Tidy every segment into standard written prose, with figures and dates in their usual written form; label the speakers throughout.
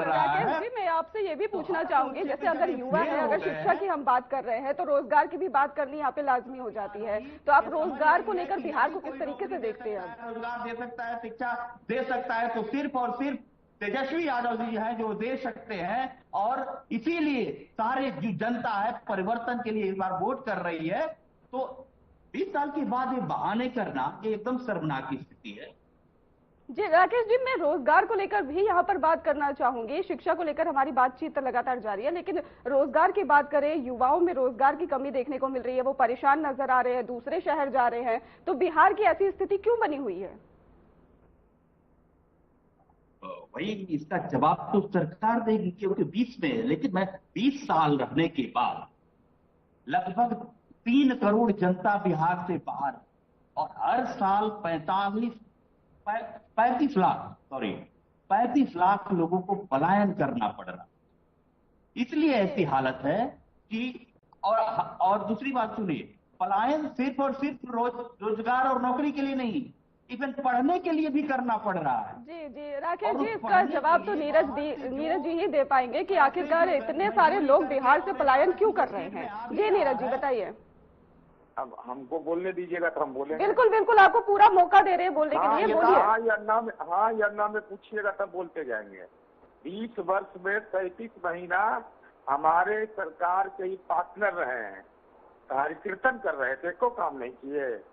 Speaker 1: रहा है।
Speaker 2: राकेश जी, मैं आपसे ये भी पूछना चाहूंगी, जैसे अगर युवा है, अगर शिक्षा की हम बात कर रहे हैं तो रोजगार की भी बात करनी यहाँ पे लाजमी हो जाती है। तो आप रोजगार को लेकर बिहार को किस तरीके से देखते हैं?
Speaker 1: रोजगार दे सकता है, शिक्षा दे सकता है, तो सिर्फ और सिर्फ तेजस्वी यादव जी हैं जो दे सकते हैं। और इसीलिए सारे जो जनता है परिवर्तन के लिए इस बार वोट कर रही है। तो 20 साल के बाद ये बहाने करना ये एकदम शर्मनाक की स्थिति है।
Speaker 2: जी राकेश जी, मैं रोजगार को लेकर भी यहाँ पर बात करना चाहूंगी। शिक्षा को लेकर हमारी बातचीत लगातार जारी है, लेकिन रोजगार की बात करें, युवाओं में रोजगार की कमी देखने को मिल रही है, वो परेशान नजर आ रहे हैं, दूसरे शहर जा रहे हैं। तो बिहार की ऐसी स्थिति क्यों बनी हुई है?
Speaker 1: वही इसका जवाब तो सरकार देगी, क्योंकि 20 में है। लेकिन मैं 20 साल रहने के बाद लगभग 3 करोड़ जनता बिहार से बाहर, और हर साल 35 लाख लोगों को पलायन करना पड़ रहा। इसलिए ऐसी हालत है कि और दूसरी बात सुनिए, पलायन सिर्फ और सिर्फ रोजगार और नौकरी के लिए नहीं, इवन पढ़ने के लिए भी करना पड़ रहा है।
Speaker 2: जी राकेश जी, इसका जवाब तो नीरज जी ही दे पाएंगे कि आखिरकार इतने सारे लोग बिहार से पलायन क्यों कर रहे हैं। जी नीरज जी बताइए।
Speaker 3: अब हमको बोलने दीजिएगा तो हम बोलेंगे।
Speaker 2: बिल्कुल बिल्कुल, आपको पूरा मौका दे रहे हैं बोलने के लिए, बोलिए।
Speaker 3: हाँ या ना में पूछिएगा तब बोलते जाएंगे। 20 वर्ष में 33 महीना हमारे सरकार के ही पार्टनर रहे हैं, हरि कीर्तन कर रहे थे, को काम नहीं किए।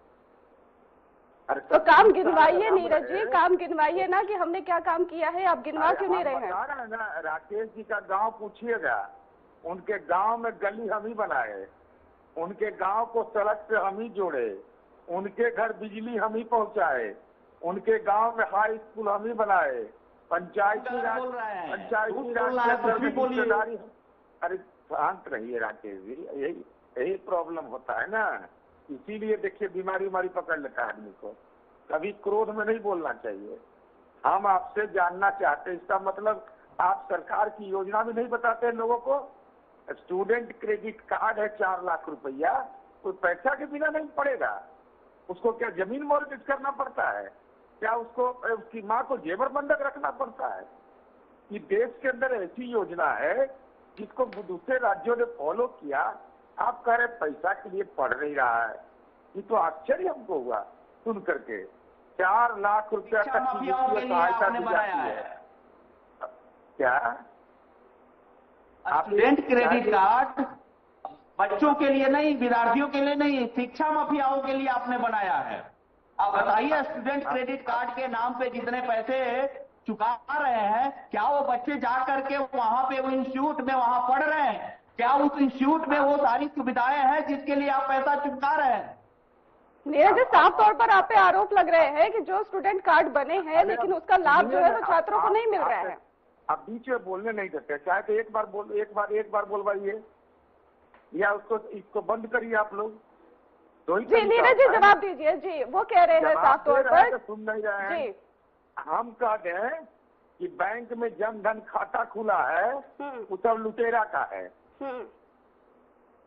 Speaker 2: तो काम गिनवाइए नीरज जी, काम गिनवाइए ना कि हमने क्या काम किया है, आप गिनवा क्यों नहीं रहे हैं?
Speaker 3: बता रहे हैं ना, राकेश जी का गांव पूछिएगा, उनके गांव में गली हम ही बनाए, उनके गांव को सड़क से हम ही जोड़े, उनके घर बिजली हम ही पहुंचाए, उनके गांव में हाई स्कूल हम ही बनाए, पंचायती राज हिस्सेदारी। अरे शांत रहिए राकेश जी, यही प्रॉब्लम होता है ना। इसीलिए देखिए बीमारी पकड़ लेता है आदमी को। कभी क्रोध में नहीं बोलना चाहिए। हम आपसे जानना चाहते हैं, इसका मतलब आप सरकार की योजना भी नहीं बताते लोगों को। स्टूडेंट क्रेडिट कार्ड है 4 लाख रुपया, कोई पैसा के बिना नहीं पड़ेगा। उसको क्या जमीन मॉर्गेज करना पड़ता है? क्या उसको उसकी माँ को जेवर बंधक रखना पड़ता है? ये देश के अंदर ऐसी योजना है जिसको दूसरे राज्यों ने फॉलो किया। आप कह रहे पैसा के लिए पढ़ नहीं रहा है, ये तो आश्चर्य हमको हुआ सुन करके। 4 लाख रुपया तक की सहायता दी जाती है। क्या
Speaker 1: स्टूडेंट क्रेडिट कार्ड बच्चों के लिए नहीं, विद्यार्थियों के लिए नहीं, शिक्षा माफियाओं के लिए आपने बनाया है। आप बताइए, स्टूडेंट क्रेडिट कार्ड के नाम पे जितने पैसे चुका रहे हैं, क्या वो बच्चे जा करके वहां पे वो इंस्टीट्यूट में वहां पढ़ रहे हैं? क्या उस इंस्टीट्यूट में वो सारी सुविधाएं हैं जिसके लिए आप पैसा चुका रहे हैं?
Speaker 2: नीरज जी, साफ तौर पर आप पे आरोप लग रहे हैं कि जो स्टूडेंट कार्ड बने हैं लेकिन उसका लाभ जो है वो छात्रों को नहीं मिल रहा है।
Speaker 3: आप बीच में बोलने नहीं देते, चाहे तो एक बार बोलवाइए या इसको बंद करिए आप लोग।
Speaker 2: जी नीरज जी जवाब दीजिए। जी वो कह रहे हैं साफ तौर पर,
Speaker 3: सुन नहीं रहे हैं। हम कह दें कि बैंक में जन धन खाता खुला है, वो सब लुटेरा का है।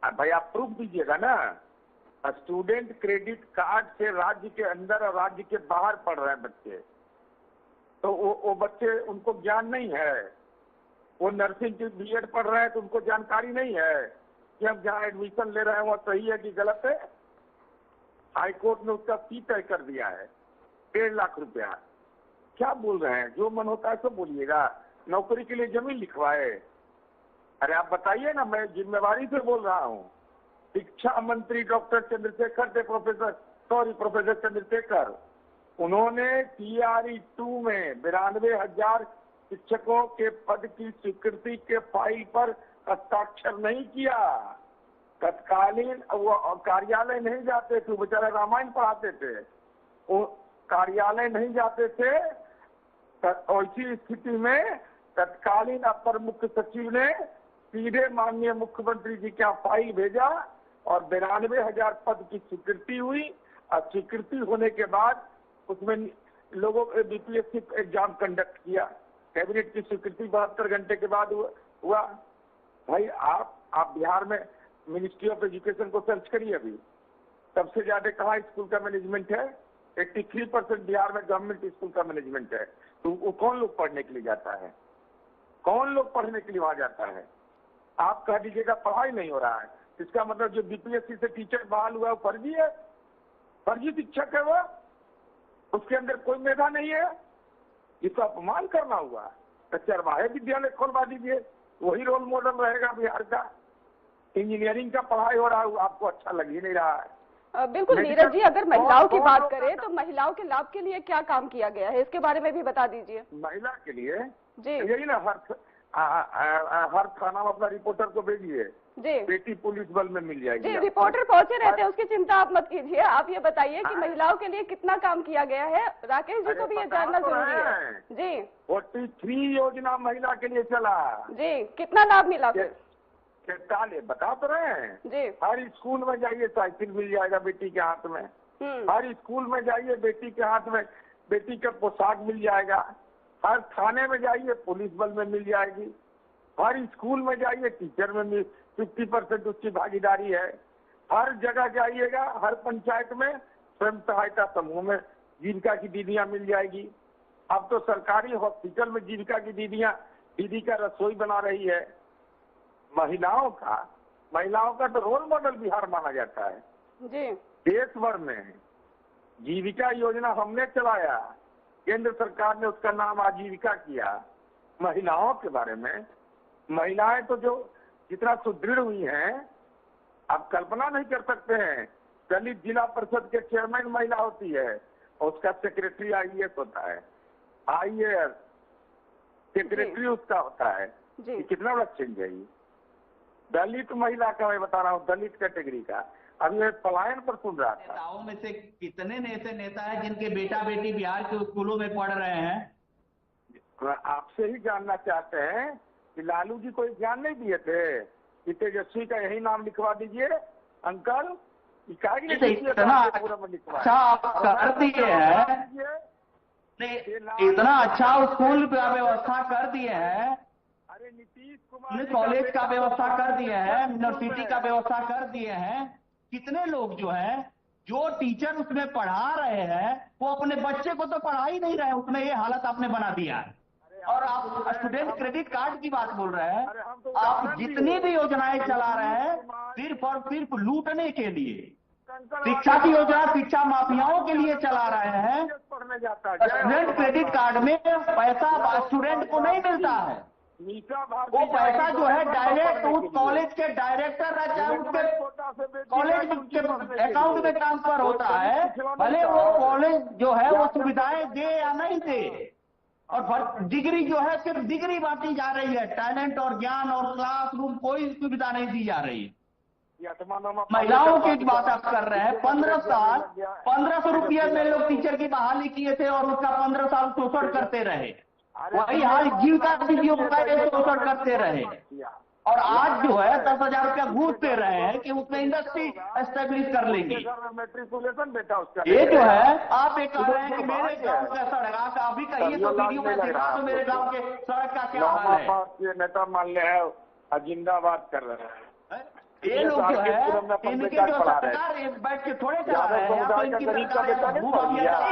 Speaker 3: भाई आप प्रूफ दीजिएगा ना। स्टूडेंट क्रेडिट कार्ड से राज्य के अंदर और राज्य के बाहर पढ़ रहे हैं बच्चे, तो वो बच्चे उनको ज्ञान नहीं है। वो नर्सिंग की बीएड पढ़ रहे हैं तो उनको जानकारी नहीं है कि हम जहाँ एडमिशन ले रहे हैं वो सही है कि गलत है। हाई कोर्ट ने उसका फी तय कर दिया है 1.5 लाख रुपया। क्या बोल रहे हैं? जो मन होता है सो बोलिएगा। नौकरी के लिए जमीन लिखवाए? अरे आप बताइए ना, मैं जिम्मेवारी से बोल रहा हूँ। शिक्षा मंत्री डॉक्टर चंद्रशेखर थे, प्रोफेसर चंद्रशेखर, उन्होंने TRE 2 में 92,000 शिक्षकों के पद की स्वीकृति के फाइल पर हस्ताक्षर नहीं किया। तत्कालीन वो कार्यालय नहीं जाते थे, बेचारे रामायण पढ़ाते थे, वो कार्यालय नहीं जाते थे। ऐसी स्थिति में तत्कालीन अपर मुख्य सचिव ने सीधे माननीय मुख्यमंत्री जी का फाइल भेजा और 92,000 पद की स्वीकृति हुई। और स्वीकृति होने के बाद उसमें लोगों को BPSC एग्जाम कंडक्ट किया। कैबिनेट की स्वीकृति 72 घंटे के बाद हुआ। भाई आप बिहार में मिनिस्ट्री ऑफ एजुकेशन को सर्च करिए। अभी सबसे ज्यादा कहाँ स्कूल का मैनेजमेंट है? 83% बिहार में गवर्नमेंट स्कूल का मैनेजमेंट है। तो वो कौन लोग पढ़ने के लिए जाता है? कौन लोग पढ़ने के लिए वहां जाता है? आप कह दीजिएगा पढ़ाई नहीं हो रहा है, इसका मतलब जो बीपीएससी से टीचर बहाल हुआ है वो फर्जी है, फर्जी शिक्षक है वो, उसके अंदर कोई मेधा नहीं है। इसका अपमान करना हुआ। तो चरवाहे विद्यालय खोलवा दीजिए, वही रोल मॉडल रहेगा बिहार का। इंजीनियरिंग का पढ़ाई हो रहा है, आपको अच्छा लग ही नहीं रहा है।
Speaker 2: बिल्कुल नीरज जी, अगर महिलाओं की बात करें तो महिलाओं के लाभ के लिए क्या काम किया गया है, इसके बारे में भी बता दीजिए।
Speaker 3: महिला के लिए
Speaker 2: जी
Speaker 3: यही ना, हर थाना में अपना रिपोर्टर को भेजिए,
Speaker 2: जी
Speaker 3: बेटी पुलिस बल में मिल जाएगी।
Speaker 2: जी, रिपोर्टर पहुंचे रहते हैं, उसकी चिंता आप मत कीजिए। आप ये बताइए कि महिलाओं के लिए कितना काम किया गया है। राकेश जी को भी ये जानना जरूरी है। जी
Speaker 3: 43 योजना महिला के लिए चला
Speaker 2: जी, कितना लाभ मिला फिर?
Speaker 3: बता तो रहे हैं
Speaker 2: जी।
Speaker 3: हर स्कूल में जाइए साइकिल मिल जाएगा बेटी के हाथ में, हर स्कूल में जाइए बेटी के हाथ में बेटी का पोशाक मिल जाएगा, हर थाने में जाइए पुलिस बल में मिल जाएगी, हर स्कूल में जाइए टीचर में 50% उसकी भागीदारी है, हर जगह जाइएगा हर पंचायत में स्वयं सहायता समूह में जीविका की दीदियां मिल जाएगी। अब तो सरकारी हॉस्पिटल में जीविका की दीदी का रसोई बना रही है। महिलाओं का तो रोल मॉडल बिहार माना जाता है
Speaker 2: जी।
Speaker 3: देश भर में। जीविका योजना हमने चलाया, केंद्र सरकार ने उसका नाम आजीविका किया। महिलाओं के बारे में, महिलाएं तो जो जितना सुदृढ़ हुई हैं आप कल्पना नहीं कर सकते हैं। दलित जिला परिषद के चेयरमैन महिला होती है और उसका सेक्रेटरी आईएएस होता है, आईएएस सेक्रेटरी उसका होता है।
Speaker 2: जी।
Speaker 3: कितना बड़ा चेंज है ये। दलित महिला का मैं बता रहा हूँ, दलित कैटेगरी का। अभी मैं पलायन पर सुन रहा था।
Speaker 1: नेताओं में से कितने नेता है जिनके बेटा बेटी बिहार के स्कूलों में पढ़ रहे हैं?
Speaker 3: आपसे ही जानना चाहते हैं कि लालू जी को ज्ञान नहीं दिए थे कि तेजस्वी का यही नाम लिखवा दीजिए अंकल।
Speaker 1: इतना अच्छा आप कर दिए हैं, इतना अच्छा स्कूल का व्यवस्था कर दिए हैं,
Speaker 3: अरे नीतीश कुमार
Speaker 1: कॉलेज का व्यवस्था कर दिए हैं, यूनिवर्सिटी का व्यवस्था कर दिए हैं। कितने लोग जो है जो टीचर उसमें पढ़ा रहे हैं वो अपने बच्चे को तो पढ़ा ही नहीं रहे, उसमें ये हालत आपने बना दिया है। और आप स्टूडेंट क्रेडिट कार्ड की बात बोल रहे हैं। आप जितनी भी योजनाएं चला रहे हैं सिर्फ और सिर्फ लूटने के लिए। शिक्षा की योजना शिक्षा माफियाओं के लिए चला रहे हैं।
Speaker 3: पढ़ने जाता है
Speaker 1: स्टूडेंट क्रेडिट कार्ड में पैसा स्टूडेंट को नहीं मिलता है, वो पैसा जो है डायरेक्ट उस कॉलेज के डायरेक्टर रहता है, उसके कॉलेज के अकाउंट में ट्रांसफर होता है। भले वो कॉलेज जो है वो सुविधाएं दे या नहीं दे, और डिग्री जो है सिर्फ डिग्री बांटी जा रही है, टैलेंट और ज्ञान और क्लासरूम कोई सुविधा नहीं दी जा रही है। महिलाओं की बात आप कर रहे हैं। 15 साल 1500 रुपये में लोग टीचर की बहाली किए थे और उसका 15 साल शोषण करते रहे। वही हाल जीविका दीदियों का शोषण करते रहे। और आज जो है 10,000 रुपया घूस दे रहे हैं कि उसमें इंडस्ट्री एस्टेब्लिश कर लेंगे।
Speaker 3: मेट्रिकुलेशन बेटा उसका
Speaker 1: ये जो है आप ये कह रहे हैं कि मेरे गांव का सड़क, अभी कहिए तो वीडियो में दिखा तो मेरे गांव के सड़क का क्या हाल है।
Speaker 3: ये नेता मान ले है जिंदाबाद कर रहे हैं।
Speaker 1: ये लोग जो है इनके जो सरकार बैठ के थोड़े चला रहे हैं, तो इनकी सरकार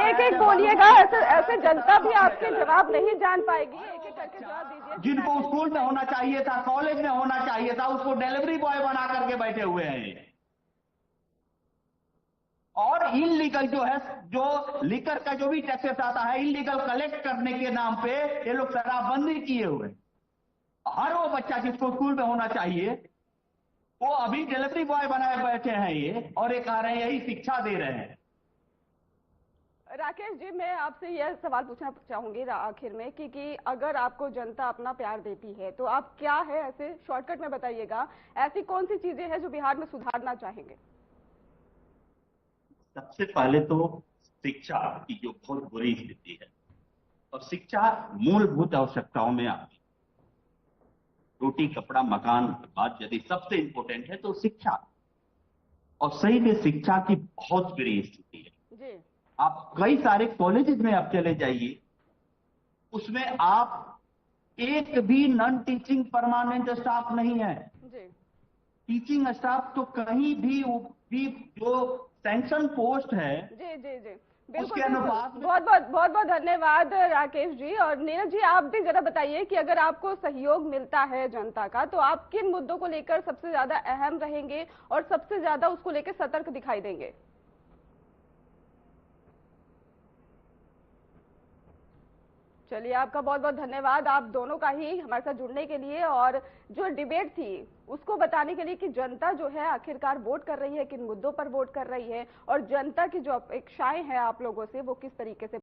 Speaker 2: एक एक बोलिएगा, ऐसे जनता भी आपके जवाब नहीं जान पाएगी। एक एक करके जवाब दीजिए।
Speaker 1: जिनको स्कूल में होना चाहिए था, कॉलेज में होना चाहिए था, उसको डिलीवरी बॉय बना करके बैठे हुए हैं। और इनलीगल जो है, जो लीकर का जो भी टैक्सेस आता है, इनलीगल कलेक्ट करने के नाम पे ये लोग शराबबंदी किए हुए। हर वो बच्चा जिसको स्कूल में होना चाहिए वो अभी डिलीवरी बॉय बनाए बैठे हैं ये, और ये कह रहे हैं यही शिक्षा दे रहे हैं।
Speaker 2: राकेश जी, मैं आपसे यह सवाल पूछना चाहूंगी आखिर में कि अगर आपको जनता अपना प्यार देती है तो आप क्या है, ऐसे शॉर्टकट में बताइएगा, ऐसी कौन सी चीजें हैं जो बिहार में सुधारना चाहेंगे?
Speaker 1: सबसे पहले तो शिक्षा की जो बहुत बुरी स्थिति है, और शिक्षा मूलभूत आवश्यकताओं में आती है। रोटी कपड़ा मकान के बाद यदि सबसे इंपॉर्टेंट है तो शिक्षा, और सही में शिक्षा की बहुत बुरी स्थिति है
Speaker 2: जी।
Speaker 1: आप कई सारे कॉलेजेस में आप चले जाइए, उसमें आप एक भी नॉन टीचिंग परमानेंट स्टाफ नहीं है
Speaker 2: जी।
Speaker 1: टीचिंग स्टाफ तो कहीं भी जो सैंक्शन पोस्ट है
Speaker 2: जी जी जी
Speaker 1: उसके अनुपात में।
Speaker 2: बहुत बहुत धन्यवाद राकेश जी। और नीरज जी, आप भी जरा बताइए कि अगर आपको सहयोग मिलता है जनता का तो आप किन मुद्दों को लेकर सबसे ज्यादा अहम रहेंगे और सबसे ज्यादा उसको लेकर सतर्क दिखाई देंगे? चलिए, आपका बहुत बहुत धन्यवाद आप दोनों का ही हमारे साथ जुड़ने के लिए और जो डिबेट थी उसको बताने के लिए कि जनता जो है आखिरकार वोट कर रही है, किन मुद्दों पर वोट कर रही है और जनता की जो अपेक्षाएं हैं आप लोगों से वो किस तरीके से